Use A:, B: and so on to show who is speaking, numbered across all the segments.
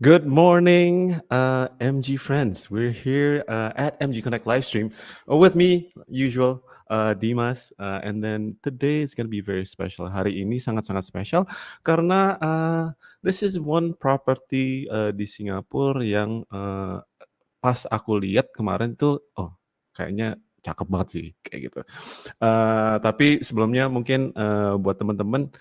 A: Good morning, MG friends. We're here at MG Connect live stream with me, usual, Dimas. And then today is going to be very special. Hari ini sangat-sangat special karena this is one property di Singapura yang pas aku lihat kemarin tuh, oh kayaknya cakep banget sih, kayak gitu. Tapi sebelumnya mungkin, buat teman-teman,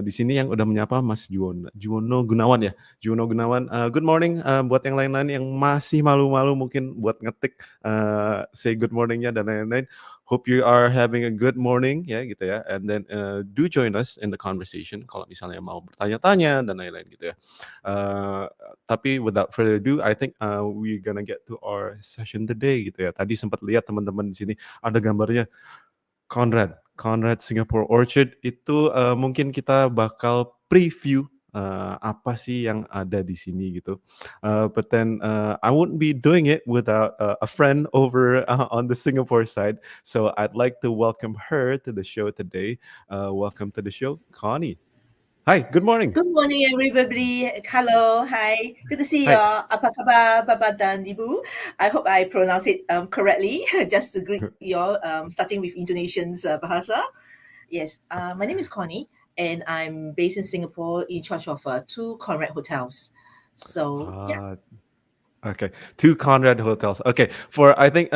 A: di sini yang udah menyapa Mas Juwono Gunawan ya? Juwono Gunawan, good morning, buat yang lain-lain yang masih malu-malu mungkin buat ngetik, say good morning-nya dan lain-lain. Hope you are having a good morning ya gitu ya, and then, do join us in the conversation kalau misalnya mau bertanya-tanya dan lain-lain gitu ya. Eee, tapi without further ado, I think, we gonna get to our session today gitu ya. Tadi sempat lihat teman-teman di sini ada gambarnya Conrad Singapore Orchard itu, mungkin kita bakal preview, apa sih yang ada di sini gitu. But then, I wouldn't be doing it without, a friend over, on the Singapore side. So I'd like to welcome her to the show today. Welcome to the show, Connie. Hi, good morning.
B: Good morning, everybody. Hello, hi. Good to see you.
A: Hi.
B: Apa khabar, Papa dan Ibu? I hope I pronounce it correctly. Just to greet you all, starting with Indonesian's bahasa. Yes, my name is Connie, and I'm based in Singapore in charge of two Conrad hotels. So, yeah.
A: Uh, Okay, two Conrad hotels. Okay, for I think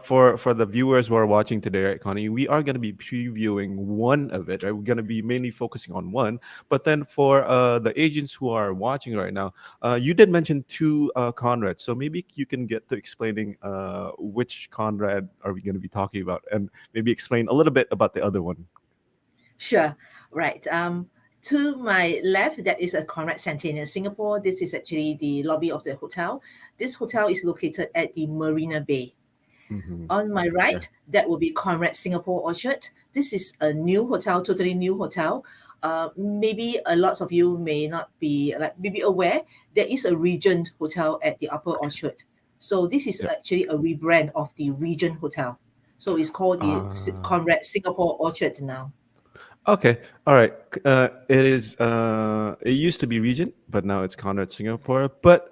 A: for the viewers who are watching today, right, Connie, we are going to be previewing one of it. Right, we're going to be mainly focusing on one. But then for the agents who are watching right now, you did mention two Conrad, so maybe you can get to explaining which Conrad are we going to be talking about, and maybe explain a little bit about the other one.
B: Sure. Right. To my left, that is a Conrad Centennial Singapore. This is actually the lobby of the hotel. This hotel is located at the Marina Bay.
A: Mm-hmm.
B: On my
A: Okay.
B: right, that will be Conrad Singapore Orchard. This is a new hotel, totally new hotel. Maybe a lot of you may not be maybe aware there is a Regent Hotel at the Upper Orchard. So this is
A: Yep.
B: actually a rebrand of the Regent Hotel. So it's called the
A: Uh,
B: Conrad Singapore Orchard now.
A: Okay, all right. It is. It used to be Regent, but now it's Conrad Singapore. But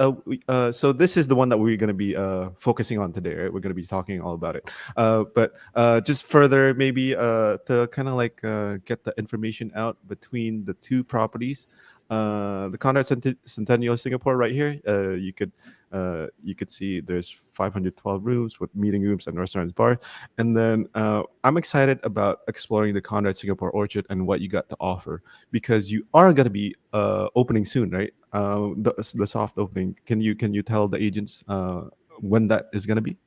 A: so this is the one that we're going to be focusing on today, right? We're going to be talking all about it. But just further, maybe to kind of like get the information out between the two properties. The Conrad Centennial Singapore right here. You could see there's 512 rooms with meeting rooms and restaurants, bar. And then I'm excited about exploring the Conrad Singapore Orchard and what you got to offer because you are going to be opening soon, right? The soft opening. Can you tell the agents when that is going to be?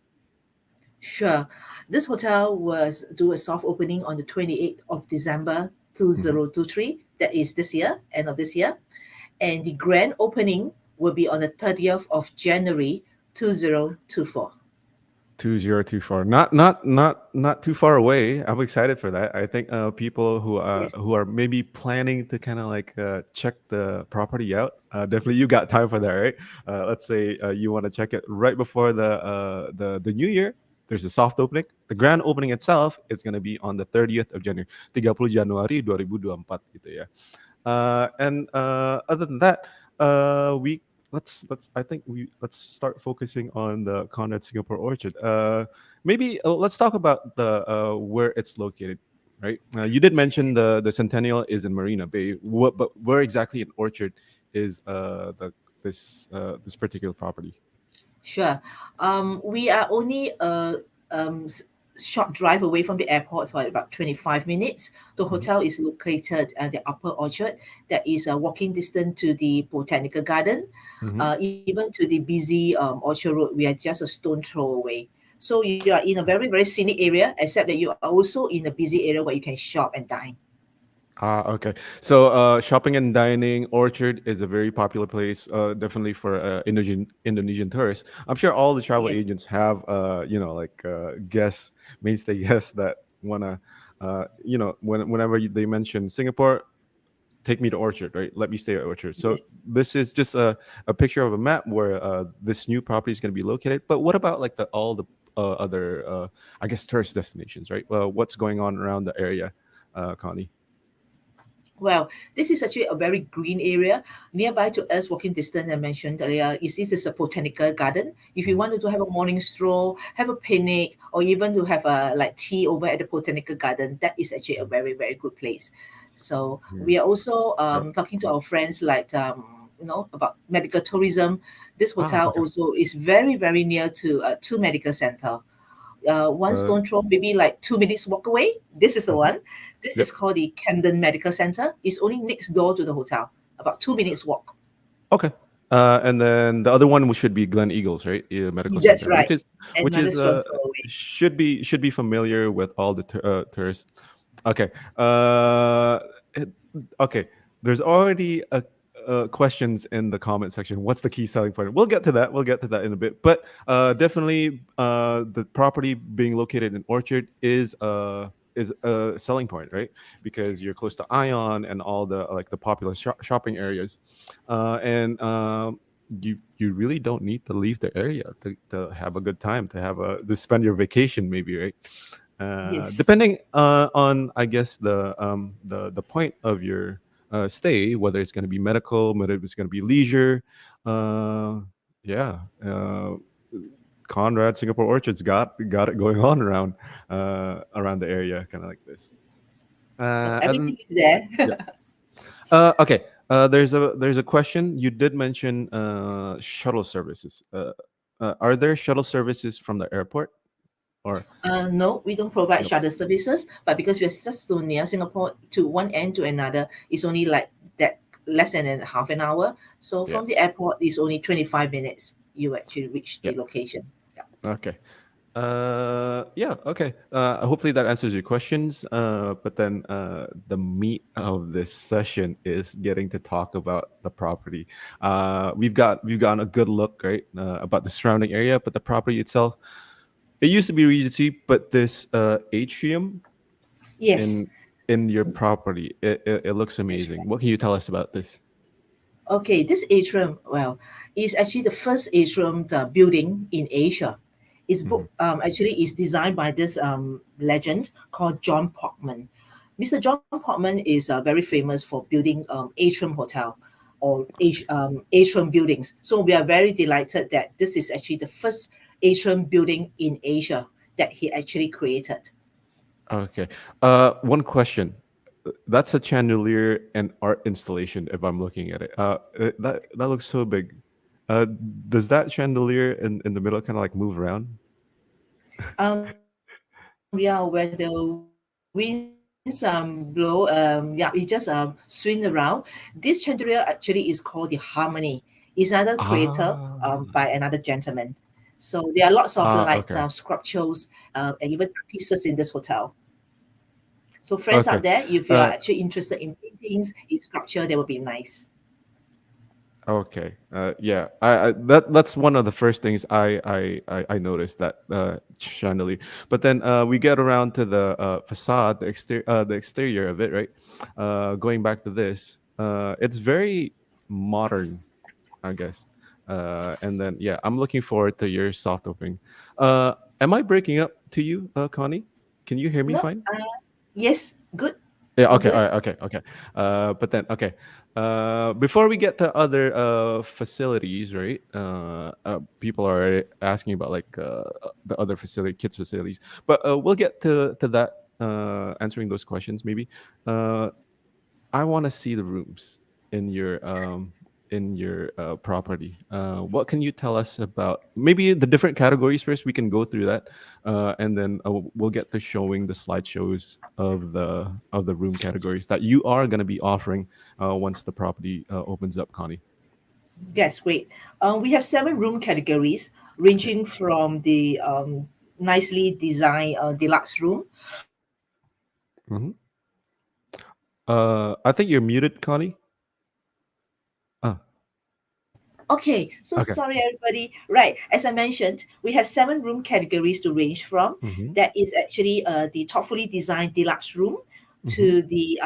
B: Sure. This hotel was do a soft opening on the 28th of December
A: Mm-hmm.
B: 2023. That is this year, end of this year. And the grand opening will be on the 30th of January 2024.
A: 2024, not too far away. I'm excited for that. I think people
B: Yes.
A: who are maybe planning to kind of like check the property out, definitely you got time for that, right? Let's say you want to check it right before the new year. There's a soft opening. The grand opening itself is going to be on the 30th of January, 30 Januari 2024 gitu ya. And other than that, we let's I think we let's start focusing on the Conrad Singapore Orchard. Maybe let's talk about the where it's located. Right, you did mention the Centennial is in Marina Bay. But where exactly in Orchard is the this particular property?
B: Sure. We are only a short drive away from the airport for about 25 minutes. The
A: Hmm.
B: hotel is located at the Upper Orchard. That is a walking distance to the Botanical Garden,
A: Hmm.
B: even to the busy Orchard Road. We are just a stone throw away. So you are in a very, very scenic area, except that you are also in a busy area where you can shop and dine.
A: Okay. So, shopping and dining, Orchard is a very popular place, definitely for Indonesian tourists. I'm sure all the travel
B: Yes,
A: agents have, like guests, mainstay guests that wanna, whenever they mention Singapore, take me to Orchard, right? Let me stay at Orchard. So
B: yes.
A: this is just a picture of a map where this new property is going to be located. But what about like the all the other, I guess, tourist destinations, right? What's going on around the area, Connie?
B: Well, this is actually a very green area. Nearby to us, walking distance, I mentioned earlier, is this is a botanical garden. If you
A: Mhm.
B: wanted to have a morning stroll, have a picnic, or even to have a like tea over at the botanical garden, that is actually a very, very good place. So
A: Mhm.
B: we are also
A: Right.
B: talking to our friends like about medical tourism. This
A: Ah,
B: hotel
A: okay.
B: also is very, very near to two medical center, one
A: Uh,
B: stone throw, maybe like 2 minutes walk away. This is the
A: mhm.
B: one. This
A: Yep.
B: is called the Camden Medical Center. It's only next door to the hotel, about 2 minutes walk.
A: Okay. And then the other one should be Glen Eagles, right? Yeah, medical
B: That's
A: center,
B: right.
A: which
B: Another
A: is
B: stone throw away.
A: should be familiar with all the tourists. Okay. It- okay. There's already a questions in the comment section. What's the key selling point? We'll get to that. We'll get to that in a bit. But definitely, the property being located in Orchard is a selling point, right? Because you're close to Ion and all the like the popular shopping areas, and you really don't need to leave the area to have a good time, to spend your vacation, maybe, right?
B: Yes.
A: Depending on, I guess, the point of your stay, whether it's going to be medical, whether it's going to be leisure. uh, yeah. Conrad Singapore Orchards got it going on around the area, kind of like this.
B: So
A: And
B: everything is there.
A: yeah. Okay. There's a question. You did mention shuttle services. Are there shuttle services from the airport or?
B: No, we don't provide
A: Nope.
B: shuttle services, but because we're just so near Singapore to one end to another, it's only like that less than half an hour. So
A: Yeah.
B: from the airport, it's only 25 minutes. You actually reach
A: Yeah.
B: the location. Yeah.
A: Okay. Yeah. Okay. Hopefully that answers your questions. But then the meat of this session is getting to talk about the property. We've gotten a good look, right, about the surrounding area, but the property itself, it used to be Regency, but this atrium
B: Yes,
A: in in your property, it looks
B: that's
A: amazing.
B: right.
A: What can you tell us about this?
B: Okay, this atrium, well, is actually the first atrium building in Asia. It's
A: Hmm.
B: actually is designed by this legend called John Portman. Mr. John Portman is very famous for building atrium hotel or atrium buildings. So we are very delighted that this is actually the first atrium building in Asia that he actually created.
A: Okay. One question. That's a chandelier and art installation. If I'm looking at it, that looks so big. Uh, does that chandelier in the middle kind of like move around?
B: Yeah, when the winds blow, yeah, it just swing around. This chandelier actually is called the Harmony. It's another creator
A: Ah,
B: by another gentleman. So there are lots of lights,
A: okay,
B: sculptures, and even pieces in this hotel. So friends
A: okay.
B: out there, if you are
A: Uh,
B: actually interested in paintings, in sculpture, that would be nice.
A: Okay. Yeah. That's one of the first things I noticed, that chandelier. But then we get around to the facade, the exterior of it, right? Going back to this, it's very modern, I guess. And then yeah, I'm looking forward to your soft opening. Am I breaking up to you, Connie? Can you hear me
B: No,
A: fine?
B: yes, good,
A: Yeah,
B: all
A: okay, all
B: good.
A: right, okay, okay. But then, okay. Before we get to other facilities, right? People are asking about like the other facility, kids facilities, but we'll get to that. Answering those questions, maybe. Uh, I want to see the rooms in your property. What can you tell us about maybe the different categories first? We can go through that, and then we'll get to showing the slideshows of the room categories that you are going to be offering once the property opens up, Connie.
B: Yes, great. We have seven room categories,
A: Yeah.
B: ranging from the nicely designed deluxe room.
A: Hmm. I think you're muted, Connie. Ah,
B: Okay, so
A: okay.
B: sorry everybody. Right, as I mentioned, we have seven room categories to range from.
A: Mm-hmm.
B: That is actually the thoughtfully designed deluxe room,
A: Mm-hmm.
B: to the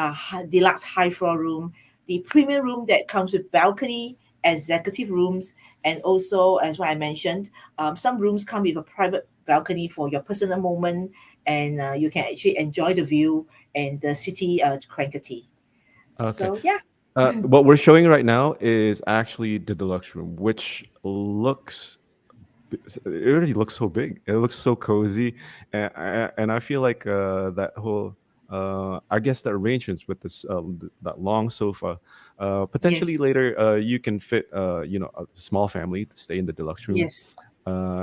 B: deluxe high floor room, the premium room that comes with balcony, executive rooms, and also, as what I mentioned, some rooms come with a private balcony for your personal moment, and you can actually enjoy the view and the city tranquility.
A: Okay.
B: So yeah.
A: What we're showing right now is actually the deluxe room, which looks it already looks so big. It looks so cozy, and I feel like that whole I guess the arrangements with this that long sofa. Potentially
B: Yes.
A: later, you can fit a small family to stay in the deluxe room,
B: Yes.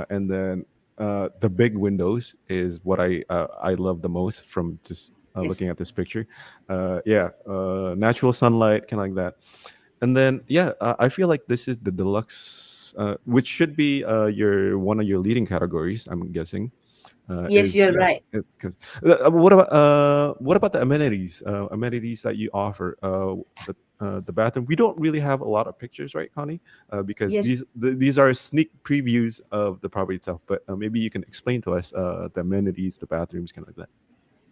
A: and then the big windows is what I love the most from just
B: Yes.
A: looking at this picture. Yeah, natural sunlight, kind of like that. And then yeah, I feel like this is the deluxe, which should be your one of your leading categories. I'm guessing
B: Yes,
A: is
B: you're
A: yeah.
B: right.
A: What about the amenities? Amenities that you offer. The bathroom. We don't really have a lot of pictures, right, Connie? Because
B: Yes.
A: these are sneak previews of the property itself. But maybe you can explain to us the amenities, the bathrooms, kind of like that.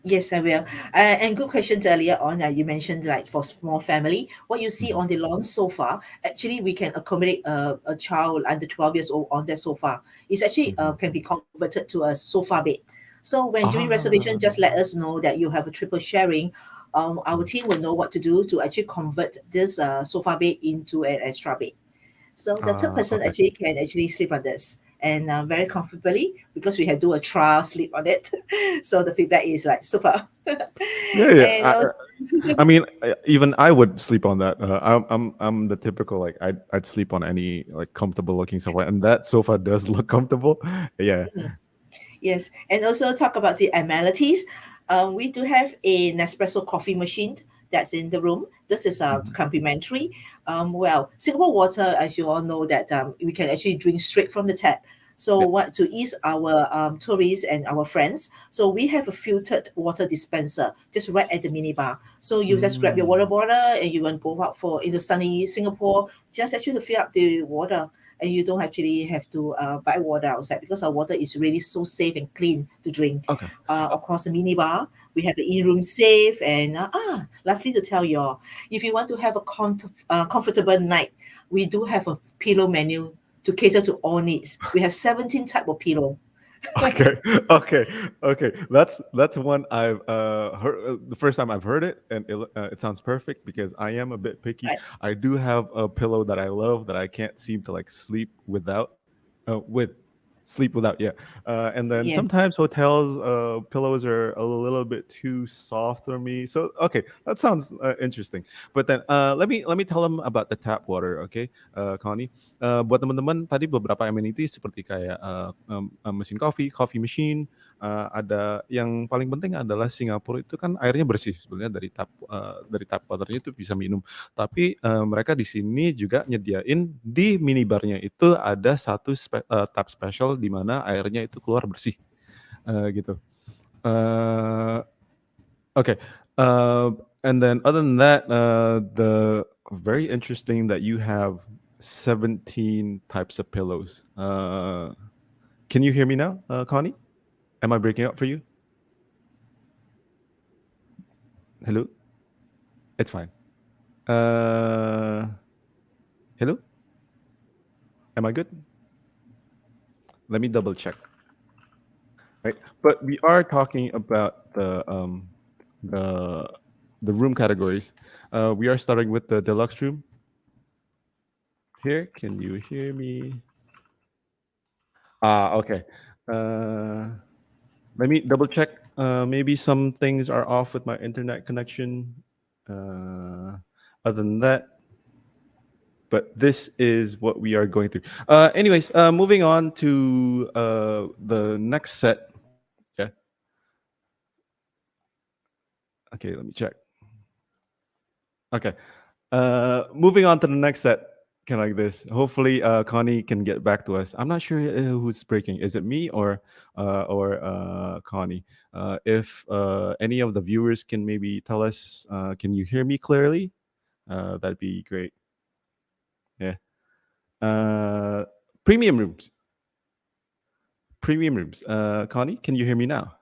B: Yes, I will. And good questions earlier on. You mentioned like for small family, what you see
A: Hmm.
B: on the lawn sofa, actually we can accommodate a child under 12 years old on that sofa. It's actually
A: Hmm.
B: can be converted to a sofa bed. So when during reservation,
A: Ah.
B: just let us know that you have a triple sharing. Our
A: Mhm.
B: team will know what to do to actually convert this sofa bed into an extra bed. So the third person
A: Okay.
B: actually can actually sleep on this and very comfortably because we have do a trial sleep on it. So the feedback is like super.
A: Yeah, yeah.
B: And also,
A: I mean, even I would sleep on that. I'm the typical like I'd sleep on any like comfortable looking sofa, and that sofa does look comfortable. Yeah.
B: yes, and also talk about the amenities. We do have a Nespresso coffee machine that's in the room. This is
A: Mhm.
B: complimentary. Well, Singapore water, as you all know, that we can actually drink straight from the tap. So
A: Yeah.
B: what to ease our tourists and our friends? So we have a filtered water dispenser just right at the minibar. So you just grab your water
A: Mm.
B: bottle and you want to go out for in the sunny Singapore, just actually to fill up the water and you don't actually have to buy water outside because our water is really so safe and clean to drink.
A: Okay.
B: Of course, the minibar, we have the in-room safe. And lastly, to tell you all, if you want to have a comfortable night, we do have a pillow menu to cater to all needs. We have 17 type of pillow.
A: Okay. Okay. Okay. That's one I've heard the first time I've heard it, and it sounds perfect because I am a bit picky.
B: Right?
A: I do have a pillow that I love that I can't seem to like sleep without. With sleep without, yeah. And then
B: Yes.
A: sometimes hotels pillows are a little bit too soft for me. So okay, that sounds interesting. But then let me tell them about the tap water, okay, Connie. Buat teman-teman tadi beberapa amenities seperti kayak mesin coffee machine, ada yang paling penting adalah Singapura itu kan airnya bersih sebenarnya dari tap water-nya itu bisa minum. Tapi mereka di sini juga nyediain di minibarnya itu ada satu tap special di mana airnya itu keluar bersih, gitu. Eee, okay, uh, and then other than that, the very interesting that you have 17 types of pillows. Can you hear me now, Connie? Am I breaking up for you? Hello? It's fine. Uh, hello? Am I good? Let me double check. Right, but we are talking about the the room categories. We are starting with the deluxe room. Here, can you hear me? Okay. Uh, Let me double check. Maybe some things are off with my internet connection. Uh, Other than that, but this is what we are going through. Anyways, moving on to the next set. Yeah. Okay, let me check. Okay. Moving on to the next set, kind of like this. Hopefully, Connie can get back to us. I'm not sure who's breaking. Is it me or Connie? If any of the viewers can maybe tell us, can you hear me clearly? That'd be great. Yeah. Uh, premium rooms. Premium rooms. Connie, can you hear me now?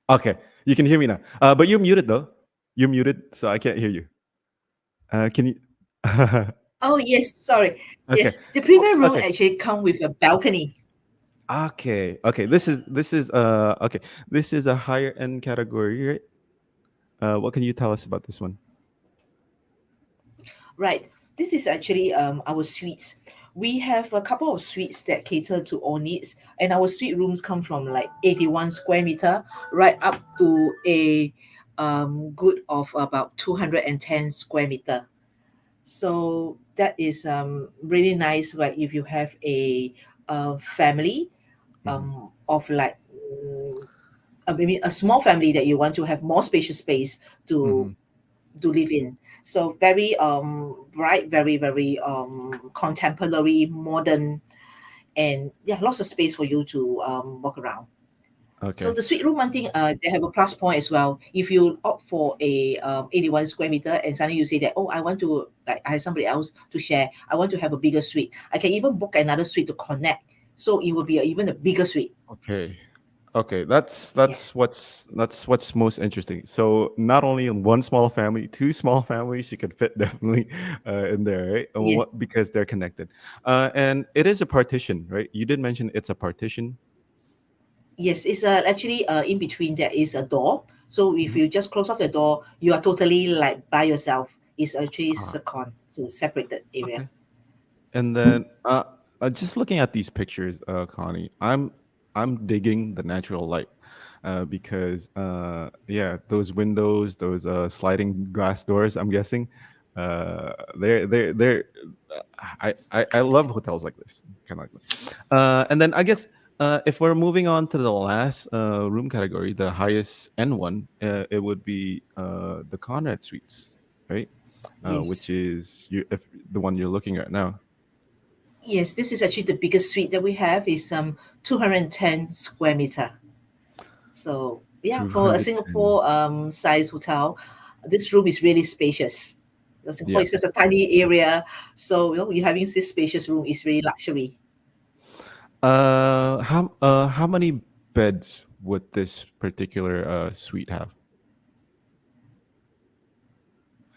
A: Okay, you can hear me now. But you're muted though. You're muted, so I can't hear you. Can you?
B: Oh yes, sorry.
A: Okay.
B: Yes, the premium room
A: Okay.
B: actually come with a balcony.
A: Okay, okay. This is okay. This is a higher end category, right? What can you tell us about this one?
B: Right. This is actually our suites. We have a couple of suites that cater to all needs, and our suite rooms come from like 81 square meter right up to a good of about 210 square meter. So that is really nice. Like if you have a family
A: Hmm.
B: of like maybe a small family that you want to have more spacious space to
A: Hmm.
B: live in. So very bright, very very contemporary, modern, and yeah, lots of space for you to walk around. So
A: Okay.
B: the suite room, one thing, they have a plus point as well. If you opt for a 81 square meter and suddenly you say that, oh, I want to, like, I have somebody else to share, I want to have a bigger suite. I can even book another suite to connect. So it will be even a bigger suite.
A: Okay. Okay. That's
B: Yes.
A: what's most interesting. So not only in one small family, two small families, you could fit definitely in there, right?
B: Yes.
A: What because they're connected, and it is a partition, right? You did mention it's a partition.
B: Yes, it's actually in between there is a door. So if
A: Mhm.
B: you just close off the door, you are totally like by yourself. It's actually
A: Ah,
B: second to separated area.
A: okay. And then just looking at these pictures, Connie, I'm digging the natural light because yeah, those windows, those sliding glass doors. I'm guessing they're I love hotels like this, kind of like that. And then I guess if we're moving on to the last room category, the highest end one, it would be the Conrad Suites, right? Which
B: Yes.
A: is if the one you're looking at now.
B: Yes, this is actually the biggest suite that we have is 210 square meter. So yeah, for a
A: 210.
B: Singapore size hotel, this room is really spacious. The Singapore
A: Yeah.
B: is just a tiny area, so you know you having this spacious room is really luxury.
A: How many beds would this particular suite have?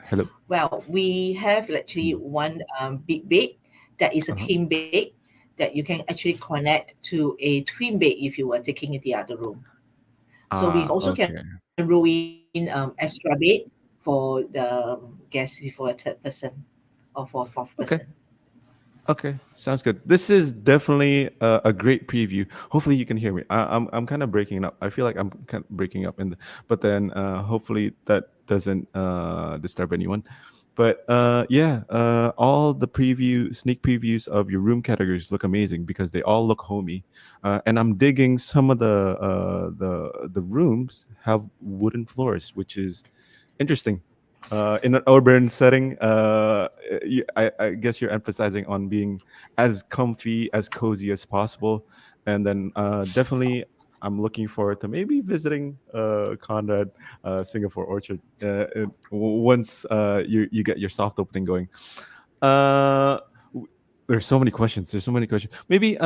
A: Hello.
B: Well, we have actually
A: Mm.
B: one big bed that is a
A: Uh-huh.
B: king bed that you can actually connect to a twin bed if you were taking in the other room. So we
A: Ah,
B: also can
A: okay.
B: roll in extra bed for the guests before a third person or for a fourth
A: Okay.
B: person.
A: Okay, sounds good. This is definitely a great preview. Hopefully, you can hear me. I'm kind of breaking up. I feel like I'm kind of breaking up but then hopefully that doesn't disturb anyone. But yeah, all the sneak previews of your room categories look amazing because they all look homey. And I'm digging some of the rooms have wooden floors, which is interesting. In an urban setting, I guess you're emphasizing on being as comfy, as cozy as possible, and then definitely, I'm looking forward to maybe visiting Conrad, Singapore Orchard, once you get your soft opening going. Uh, there's so many questions. There's so many questions. Maybe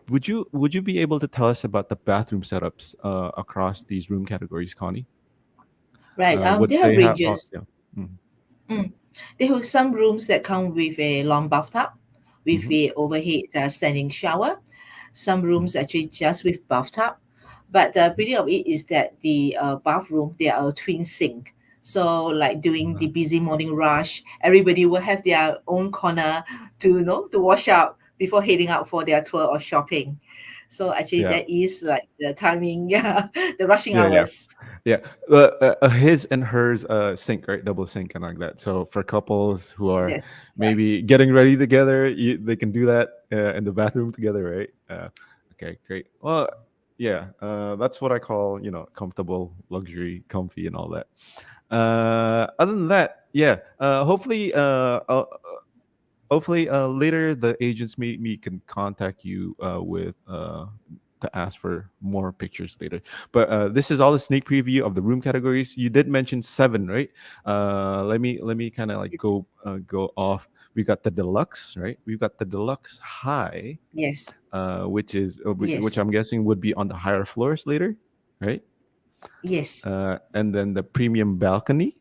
A: would you be able to tell us about the bathroom setups across these room categories, Connie?
B: Right.
A: Would
B: There are
A: they have? Oh,
B: ranges.
A: yeah. Mhm.
B: Mm. They have some rooms that come with a long bathtub, with
A: Mhm.
B: a overhead standing shower. Some
A: Mhm.
B: rooms actually just with bathtub, but the
A: Mhm.
B: beauty of it is that the bathroom they are a twin sink. So like during the
A: Uh,
B: busy morning rush, everybody will have their own corner to to wash up before heading out for their tour or shopping. So actually
A: yeah,
B: that is like the timing, yeah, the rushing
A: yeah, yeah,
B: hours.
A: yeah. His and hers sink, right? Double sink and like that. So for couples who are
B: Yes, right.
A: maybe getting ready together, they can do that in the bathroom together, right? Okay, great. Well, yeah, that's what I call comfortable, luxury, comfy, and all that. Other than that, yeah. Hopefully later the agents me can contact you with to ask for more pictures later, but this is all the sneak preview of the room categories. You did mention seven, right? Let me kind of like
B: Yes,
A: go off. We got the deluxe, right? We've got the deluxe high,
B: yes,
A: which
B: yes,
A: I'm guessing would be on the higher floors later, right?
B: yes,
A: And then the premium balcony,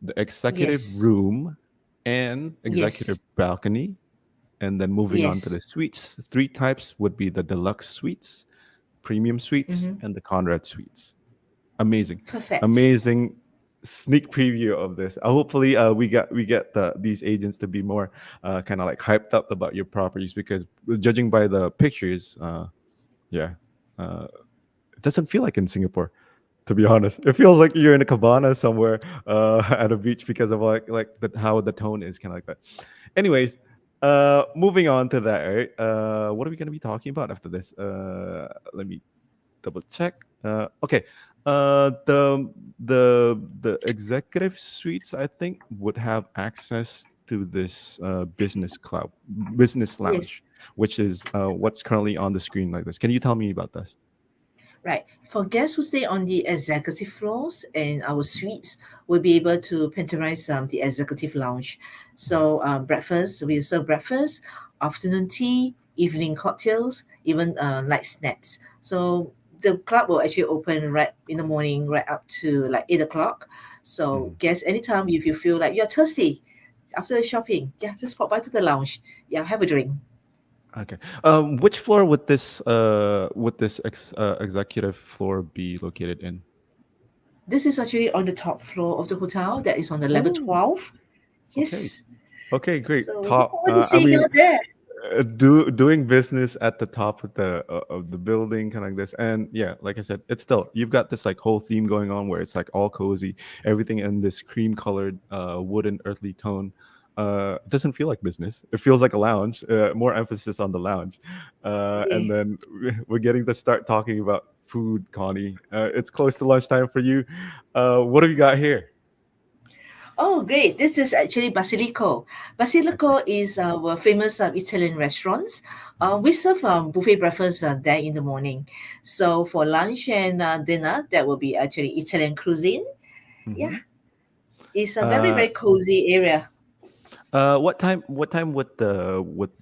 A: the executive
B: yes,
A: room and executive
B: yes,
A: balcony, And then moving on to the
B: Yes.
A: suites, three types would be the deluxe suites, premium suites,
B: Mm-hmm.
A: and the Conrad suites. Amazing,
B: Perfect.
A: amazing sneak preview of this. Hopefully, we get these agents to be more kind of like hyped up about your properties because judging by the pictures, yeah, uh, it doesn't feel like in Singapore. To be honest, it feels like you're in a cabana somewhere at a beach because of how the tone is kind of like that. Anyways, moving on to that, right? What are we gonna be talking about after this? Let me double check. Okay. The executive suites, I think, would have access to this business lounge,
B: Yes.
A: which is what's currently on the screen like this. Can you tell me about this?
B: Right. For guests who stay on the executive floors and our suites, will be able to patronize the executive lounge. So breakfast, we serve breakfast, afternoon tea, evening cocktails, even light snacks. So the club will actually open right in the morning, right up to like 8 o'clock. So
A: Mhm.
B: guests, anytime if you feel like you're thirsty after shopping, yeah, just pop by to the lounge. Yeah, have a drink.
A: Okay. Which floor would this executive floor be located in?
B: This is actually on the top floor of the hotel. That is on the level
A: Oh,
B: 12.
A: okay.
B: Yes.
A: Okay, great.
B: So looking
A: Top.
B: forward to
A: I
B: seeing you
A: mean,
B: out there.
A: doing business at the top of the building, kind of like this, and yeah, like I said, it's still you've got this like whole theme going on where it's like all cozy, everything in this cream colored, wooden, earthly tone. Doesn't feel like business. It feels like a lounge. More emphasis on the lounge, and
B: Yeah.
A: then we're getting to start talking about food, Connie. It's close to lunchtime for you. What have you got here?
B: Oh, great. This is actually Basilico.
A: Okay.
B: Basilico is our famous Italian restaurants. We serve buffet breakfast there in the morning. So for lunch and dinner, that will be actually Italian cuisine. Yeah,
A: Hmm.
B: it's a very, very cozy area.
A: What time would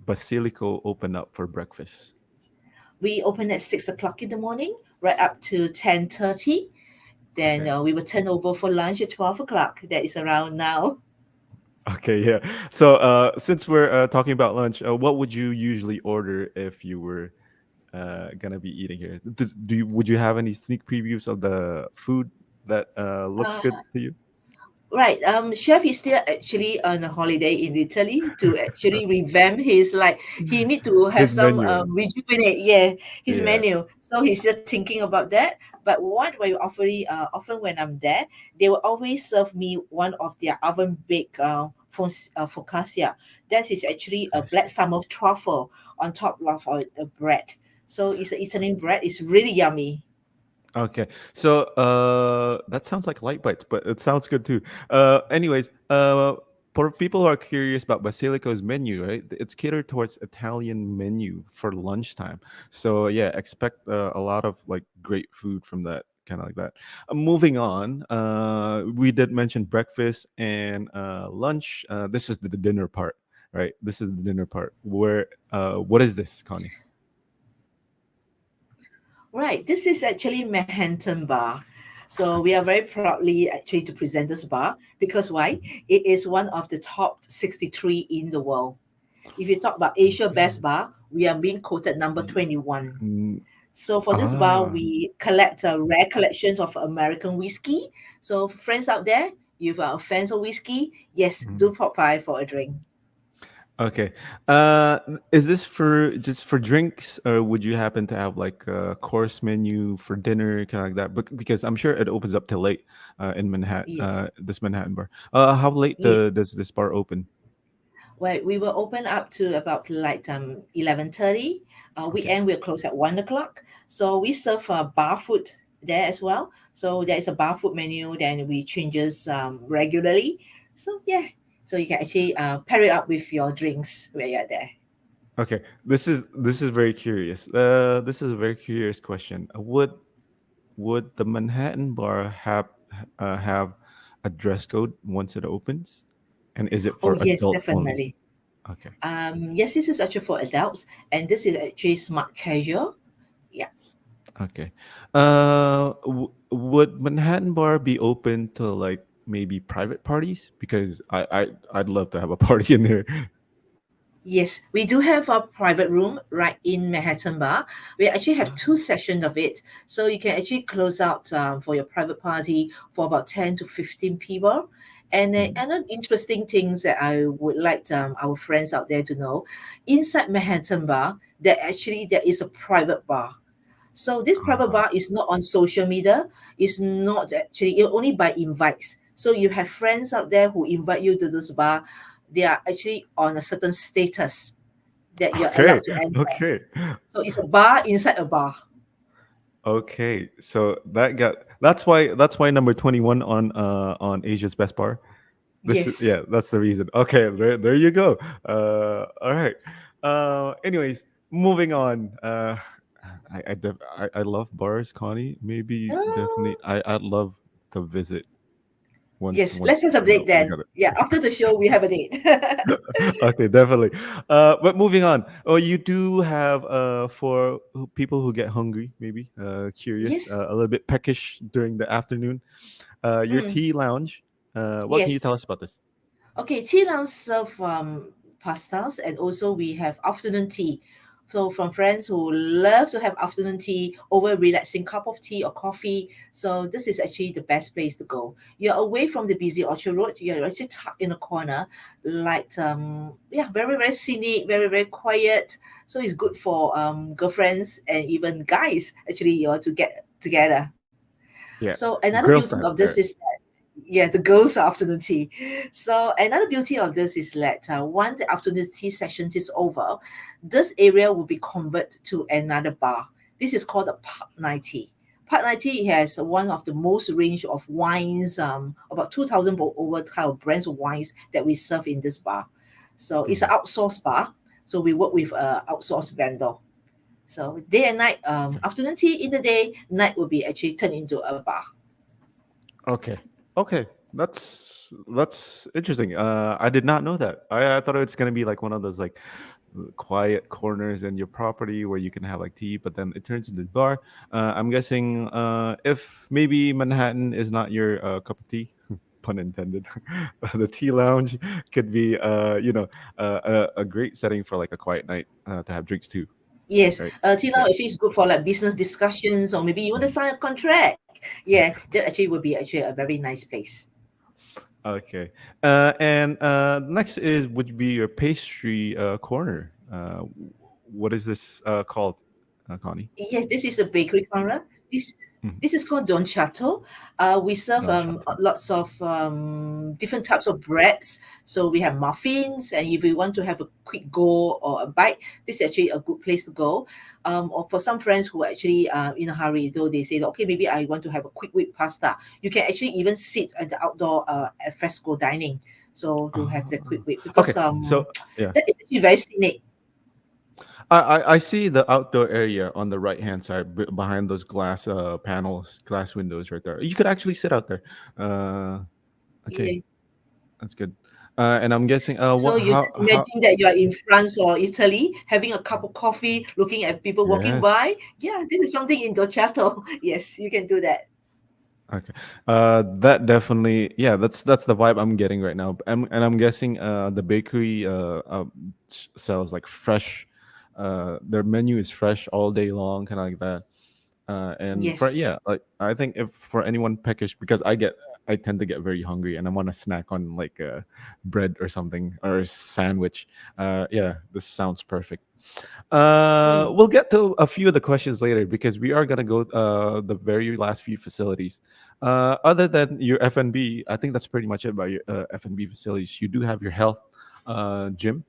A: Basilico open up for breakfast?
B: We open at 6 o'clock in the morning, right up to 10:30. Then
A: Okay.
B: we will turn over for lunch at 12 o'clock. That is around now.
A: Okay, yeah. So, since we're talking about lunch, what would you usually order if you were gonna be eating here? Would you have any sneak previews of the food that looks good to you?
B: Right. Chef is still actually on a holiday in Italy to actually revamp his like he need to have
A: His
B: some
A: menu.
B: rejuvenate, yeah, his
A: Yeah.
B: menu. So he's still thinking about that. But what we often when I'm there, they will always serve me one of their oven baked focaccia. That is actually a
A: I
B: black
A: see.
B: summer truffle on top of a bread. So it's an Italian bread. It's really yummy.
A: Okay. So, that sounds like light bites, but it sounds good too. Anyways, for people who are curious about Basilico's menu, right? It's catered towards Italian menu for lunchtime. So yeah, expect a lot of like great food from that kind of like that. Moving on, we did mention breakfast and lunch. This is the dinner part, right? This is the dinner part. Where what is this, Connie?
B: Right. This is actually Manhattan Bar. So we
A: Okay.
B: are very proudly actually to present this bar because why?
A: Mhm.
B: It is one of the top 63 in the world. If you talk about Asia Best
A: Okay.
B: Bar, we are being quoted number
A: Mm,
B: 21.
A: mm,
B: So for this bar,
A: ah.
B: we collect rare collections of American whiskey. So friends out there, if you are fans of whiskey, yes, do
A: Mm.
B: pop by for a drink.
A: Okay. Is this for just for drinks, or would you happen to have like a course menu for dinner, kind of like that? Because I'm sure it opens up till late in Manhattan,
B: Yes.
A: this Manhattan bar. How late
B: Yes.
A: does this bar open?
B: Well, we will open up to about like 11:30.
A: Okay.
B: Weekend we'll close at 1 o'clock. So we serve bar food there as well. So there is a bar food menu. Then we changes regularly. So yeah, so you can actually pair it up with your drinks when you're there.
A: Okay. This is very curious. This is a very curious question. Would the Manhattan bar have a dress code once it opens, and is it
B: Oh
A: for
B: yes,
A: adults only?
B: definitely.
A: Okay.
B: Yes, this is actually for adults, and this is actually smart casual. Yeah.
A: Okay. Would Manhattan Bar be open to like maybe private parties? Because I'd love to have a party in there.
B: Yes, we do have a private room right in Manhattan Bar. We actually have two
A: Ah,
B: sessions of it. So you can actually close out for your private party for about 10 to 15 people. And
A: mhm.
B: another interesting things that I would like our friends out there to know, inside Manhattan Bar, there is a private bar. So this private
A: Ah,
B: bar is not on social media. It's not actually it only by invites. So you have friends out there who invite you to this bar. They are actually on a certain status that you're
A: okay,
B: allowed to enter.
A: okay,
B: So it's a bar inside a bar.
A: okay. So that's why number 21 on Asia's Best Bar. This is,
B: Yes.
A: yeah, that's the reason. Okay, there you go. All right. Anyways, moving on. I love bars, Connie. Maybe definitely
B: Oh,
A: I'd love to visit
B: yes. Let's have a
A: you know
B: date
A: we
B: then.
A: got it.
B: Yeah. After the show, we have a date.
A: Okay, definitely. But moving on. Oh, you do have for people who get hungry, maybe curious,
B: Yes.
A: a little bit peckish during the afternoon. Your
B: Mm,
A: tea lounge. What can you
B: yes.
A: tell us about this?
B: Okay, tea lounge serve pastas, and also we have afternoon tea. So from friends who love to have afternoon tea over a relaxing cup of tea or coffee. So this is actually the best place to go. You're away from the busy Orchard Road. You're actually tucked in a corner, like yeah, very very scenic, very very quiet. So it's good for girlfriends and even guys actually you know to get together.
A: Yeah,
B: So another
A: girls
B: beauty
A: time.
B: of
A: All
B: this
A: right.
B: is yeah, the girls' afternoon tea. So another beauty of this is that once the afternoon tea session is over, this area will be converted to another bar. This is called the Park 90. Park 90 has one of the most range of wines, about 2,000 over kind of brands of wines that we serve in this bar. So it's an
A: Mhm.
B: outsourced bar. So we work with a outsourced vendor. So day and night, afternoon tea in the day, night will be actually turned into a bar.
A: Okay. Okay. That's interesting. I did not know that. I thought it's gonna be like one of those like quiet corners in your property where you can have like tea, but then it turns into a bar. I'm guessing if maybe Manhattan is not your cup of tea, pun intended, the tea lounge could be a great setting for like a quiet night to have drinks too,
B: Yes,
A: right?
B: Tina
A: Yeah.
B: actually is good for like business discussions, or maybe you want to
A: Mhm.
B: sign a contract. Yeah, that actually would be actually a very nice place.
A: Okay. And next is would be your pastry corner. What is this called, Connie?
B: Yes, this is a bakery corner. This
A: Mhm.
B: this is called Don Chateau. We serve
A: Don Chateau.
B: lots of different types of breads. So we have muffins, and if you want to have a quick go or a bite, this is actually a good place to go. Or for some friends who are actually in a hurry, though they say, okay, maybe I want to have a quick whip pasta. You can actually even sit at the outdoor al fresco dining. So to have the quick
A: Ah.
B: whip
A: Okay.
B: because
A: So yeah,
B: that is actually very scenic.
A: I see the outdoor area on the right hand side behind those glass panels, glass windows right there. You could actually sit out there. Uh, okay,
B: Yeah.
A: that's good. And I'm guessing
B: So
A: what
B: you just
A: how
B: imagine that you are in France or Italy having a cup of coffee, looking at people walking by.
A: yes.
B: Yeah, this is something in Dolcetto. Yes, you can do that.
A: Okay. That definitely, yeah, that's the vibe I'm getting right now. And I'm guessing the bakery sells like fresh. Their menu is fresh all day long, kind of like that. And for
B: Yes.
A: yeah, like I think if for anyone peckish, because I tend to get very hungry and I want to snack on like bread or something or a sandwich. Yeah, this sounds perfect.
B: Mm.
A: We'll get to a few of the questions later because we are gonna go the very last few facilities. Other than your F&B, I think that's pretty much it about your F&B facilities. You do have your health gym,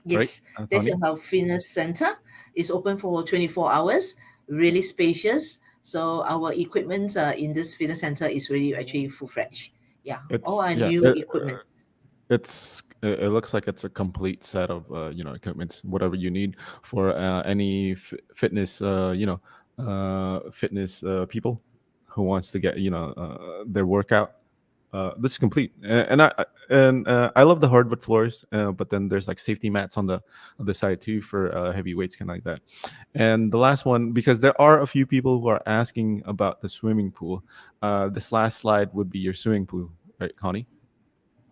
A: right,
B: Yes, this is
A: Connie?
B: our fitness center. It's open for 24 hours, really spacious. So our equipment in this fitness center is really actually full-fledged. Yeah, all
A: It's
B: our
A: yeah,
B: new equipment.
A: it looks like it's a complete set of equipment, whatever you need for any fitness fitness people who wants to get their workout. This is complete, I love the hardwood floors, but then there's like safety mats on the other side too for heavy weights, kind of like that. And the last one, because there are a few people who are asking about the swimming pool. This last slide would be your swimming pool, right, Connie?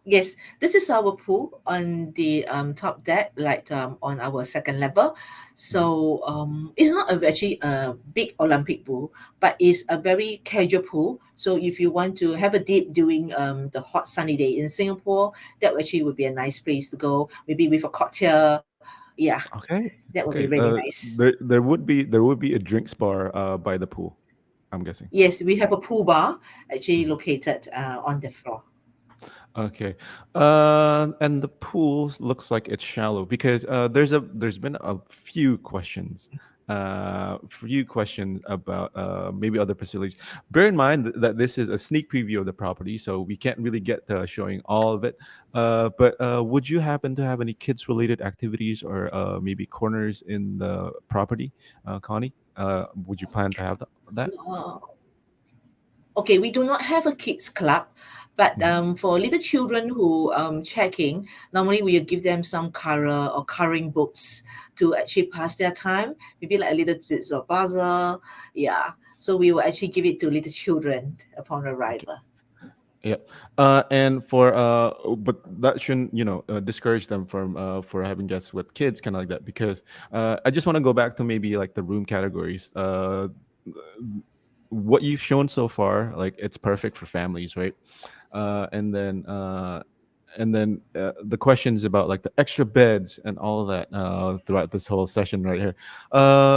B: Yes, this is our pool on the top deck, like on our second level.
A: Mhm.
B: So it's not actually a big Olympic pool, but it's a very casual pool. So if you want to have a dip during the hot sunny day in Singapore, that actually would be a nice place to go. Maybe with a cocktail. Yeah,
A: Okay.
B: that would be really
A: Okay.
B: nice.
A: There would be a drinks bar by the pool, I'm guessing.
B: Yes, we have a pool bar actually
A: Mhm.
B: located on the floor.
A: Okay. And the pool looks like it's shallow because there's been a few questions about maybe other facilities. Bear in mind that this is a sneak preview of the property, so we can't really get showing all of it. But would you happen to have any kids related activities or maybe corners in the property, Connie? Would you plan to have that?
B: Uh, Okay, we do not have a kids club, but
A: Mhm.
B: for little children who checking, normally we will give them some color or coloring books to actually pass their time. Maybe like a little bit of puzzle, yeah. So we will actually give it to little children upon arrival.
A: Yeah, and but that shouldn't discourage them from for having guests with kids, kind of like that. Because I just want to go back to maybe like the room categories. What you've shown so far, like it's perfect for families, right? uh, and then uh, and then the questions about like the extra beds and all of that throughout this whole session right here.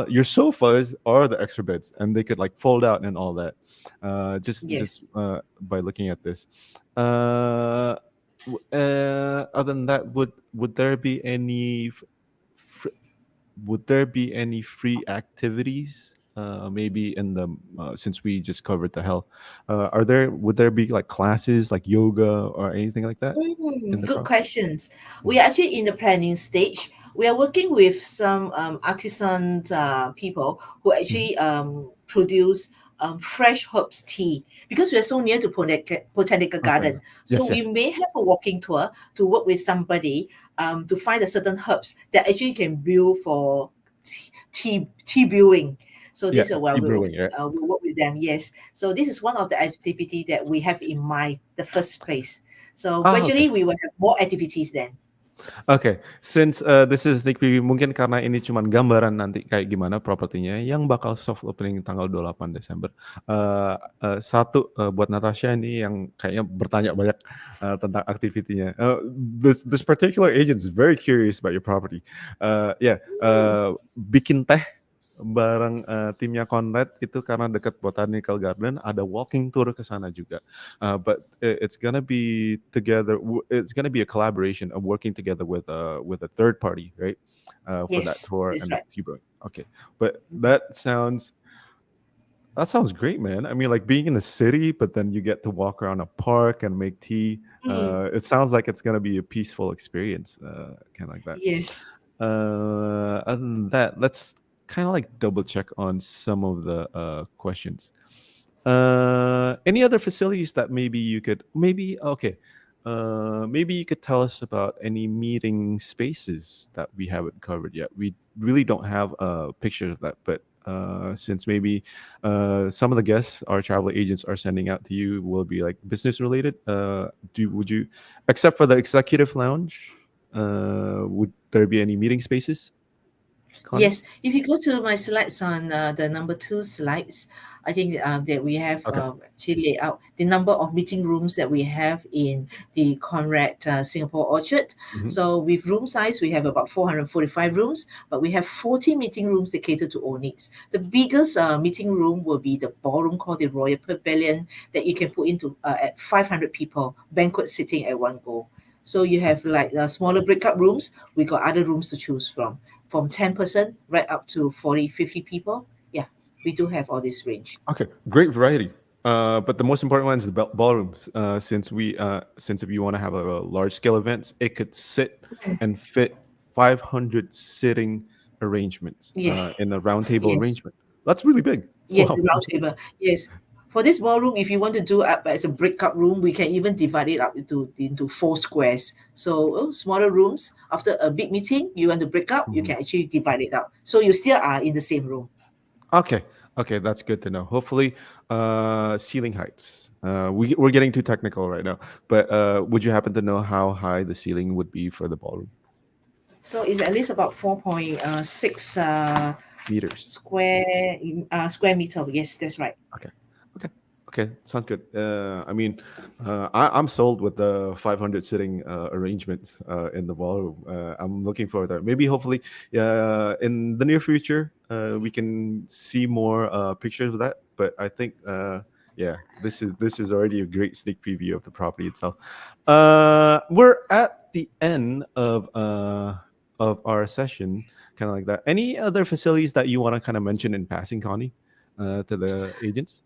A: Your sofas are the extra beds, and they could like fold out and all that. Just
B: Yes.
A: by looking at this. Other than that, would there be any would there be any free activities? Maybe in the since we just covered the health, would there be like classes like yoga or anything like that in the
B: Good
A: pro?
B: questions. We
A: Mhm.
B: are actually in the planning stage. We are working with some artisan people who
A: Mhm.
B: actually produce fresh herbs tea because we are so near to Botanical
A: Okay.
B: Garden. So
A: Yes.
B: we
A: Yes.
B: may have a walking tour to work with somebody to find a certain herbs that actually can build for tea brewing. So
A: Yeah.
B: this is why
A: Tea brewing. Yeah.
B: we'll work with them. Yes. So this is one of the activity that we have in mind, the first place. So
A: Ah. Okay.
B: gradually we will have more activities then.
A: Oke, since this is sneak preview, mungkin karena ini cuman gambaran nanti kayak gimana propertinya yang bakal soft opening tanggal 28 Desember. Eee eee, satu, buat Natasha nih yang kayaknya bertanya banyak, tentang activity-nya. This particular agent is very curious about your property. Ya,
B: Hmm.
A: bikin teh bareng, timnya Conrad itu karena dekat Botanical Garden, ada walking tour ke sana juga. But it's gonna be it's gonna be a collaboration of working together with a third party, right? For that
B: Yes,
A: tour
B: that's
A: and the
B: right.
A: tea brewing. Okay, but that sounds great, man. I mean, like being in the city, but then you get to walk around a park and make tea.
B: Mm,
A: It sounds like it's gonna be a peaceful experience, kind of like that.
B: yes.
A: Other than that, let's kind of like double check on some of the questions. Any other facilities that maybe you could maybe okay. Maybe you could tell us about any meeting spaces that we haven't covered yet. We really don't have a picture of that, but since maybe some of the guests our travel agents are sending out to you will be like business related. Would you, except for the executive lounge, would there be any meeting spaces, Connie?
B: Yes, if you go to my slides on the number two slides, I think that we have
A: Okay.
B: actually laid out the number of meeting rooms that we have in the Conrad Singapore Orchard.
A: Mhm.
B: So with room size, we have about 445 rooms, but we have 40 meeting rooms that cater to all needs. The biggest meeting room will be the ballroom called the Royal Pavilion that you can put into at 500 people, banquet sitting at one go. So you have like smaller breakout rooms. We got other rooms to choose from 10% right up to 40, 50 people. Yeah, we do have all this range.
A: Okay, great variety. But the most important one is the ballrooms. Since if you want to have a large scale events, it could sit and fit 500 sitting arrangements
B: Yes,
A: in a round table
B: yes,
A: arrangement. That's really big.
B: yes, the
A: Wow.
B: round table. Yes. For this ballroom, if you want to do up as a breakout room, we can even divide it up into four squares. So smaller rooms. After a big meeting, you want to break up, you
A: Mhm.
B: can actually divide it up. So you still are in the same room.
A: Okay, okay, that's good to know. Hopefully, ceiling heights. We're getting too technical right now, but would you happen to know how high the ceiling would be for the ballroom?
B: So it's at least about 4.6
A: Meters.
B: square meter. Yes, that's right.
A: Okay. Okay. Okay. Sounds good. I mean, I'm sold with the 500 sitting arrangements in the ballroom. I'm looking forward to that. Maybe, hopefully, in the near future, we can see more pictures of that. But I think, yeah, this is already a great sneak preview of the property itself. We're at the end of our session, kind of like that. Any other facilities that you want to kind of mention in passing, Connie, to the agents?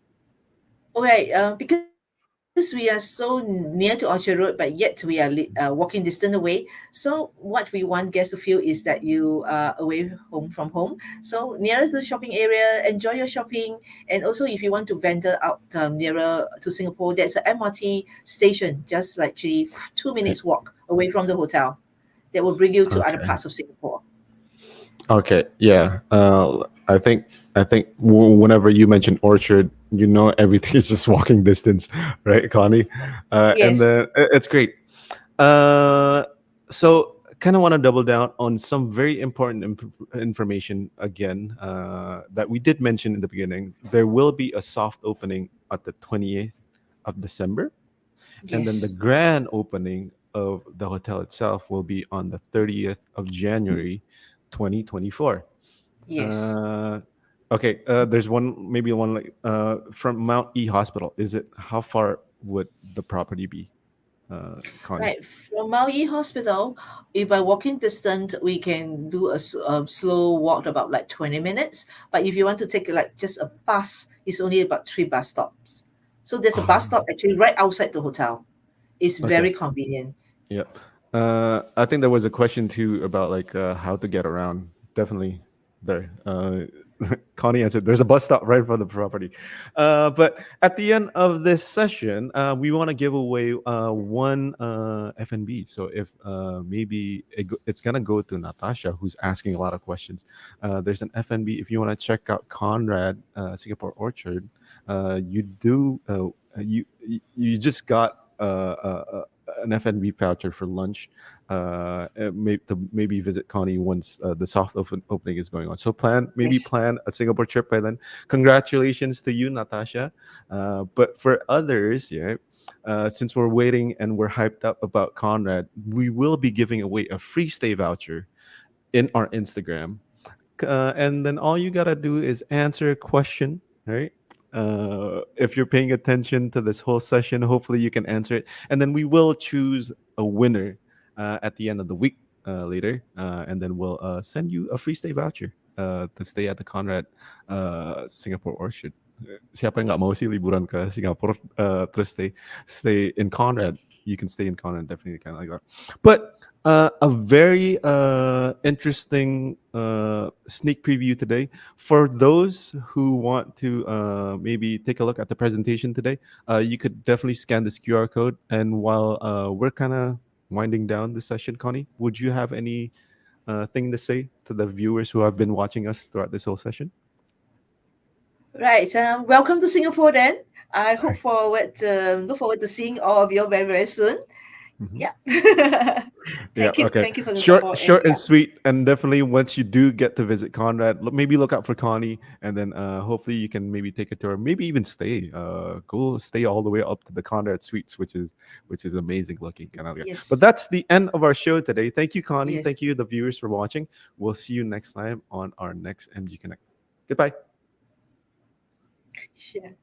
B: All right. Because we are so near to Orchard Road, but yet we are walking distance away. So what we want guests to feel is that you are away home from home. So nearest to the shopping area, enjoy your shopping. And also, if you want to venture out nearer to Singapore, there's an MRT station just like actually 2 minutes walk away from the hotel that will bring you to other
A: Okay.
B: parts of Singapore.
A: Okay. Yeah. I think whenever you mention Orchard, everything is just walking distance, right, Connie? And
B: Yes.
A: then it's great. Uh, so kind of want to double down on some very important information again that we did mention in the beginning. There will be a soft opening at the 28th of December, and then the
B: Yes.
A: grand opening of the hotel itself will be on the 30th of January 2024.
B: Yes.
A: uh okay, there's one, maybe one, like from Mount E Hospital. Is it, how far would the property be, Connie?
B: Right, from Mount E Hospital, if by walking distance, we can do a slow walk about like 20 minutes. But if you want to take like just a bus, it's only about three bus stops. So there's a bus
A: Ah,
B: stop actually right outside the hotel. It's
A: okay.
B: very convenient.
A: Yeah. I think there was a question too about, like, how to get around. Definitely there. Connie answered. There's a bus stop right for the property. But at the end of this session, we want to give away one FNB. So if maybe it's gonna go to Natasha, who's asking a lot of questions. There's an FNB if you want to check out Conrad Singapore Orchard. You do. You just got an FNB voucher for lunch. Maybe visit Connie once the opening is going on. So
B: Yes.
A: plan a Singapore trip by then. Congratulations to you, Natasha. But for others, yeah, since we're waiting and we're hyped up about Conrad, we will be giving away a free stay voucher in our Instagram. And then all you gotta do is answer a question, right? If you're paying attention to this whole session, hopefully you can answer it, and then we will choose a winner at the end of the week later, and then we'll send you a free stay voucher to stay at the Conrad Singapore Orchard. Siapa yang nggak mau sih liburan ke Singapura, terus stay in Conrad? You can stay in Conrad, definitely, kind of like that. But a very interesting sneak preview today. For those who want to maybe take a look at the presentation today, you could definitely scan this QR code. And while we're kind of winding down the session, Connie, would you have any thing to say to the viewers who have been watching us throughout this whole session?
B: Right. Welcome to Singapore then. I look forward to seeing all of you very, very soon.
A: Mhm.
B: Yeah.
A: Yeah.
B: Thank you.
A: Okay.
B: Thank you for the
A: Short,
B: support. And
A: short and
B: yeah.
A: sweet. And definitely, once you do get to visit Conrad, maybe look out for Connie, and then hopefully you can maybe take a tour, maybe even stay. Go stay all the way up to the Conrad Suites, which is amazing looking. Kind of. But
B: Yes.
A: that's the end of our show today. Thank you, Connie.
B: Yes.
A: Thank you, the viewers, for watching. We'll see you next time on our next MG Connect. Goodbye.
B: Sure.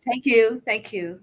B: Thank you. Thank you.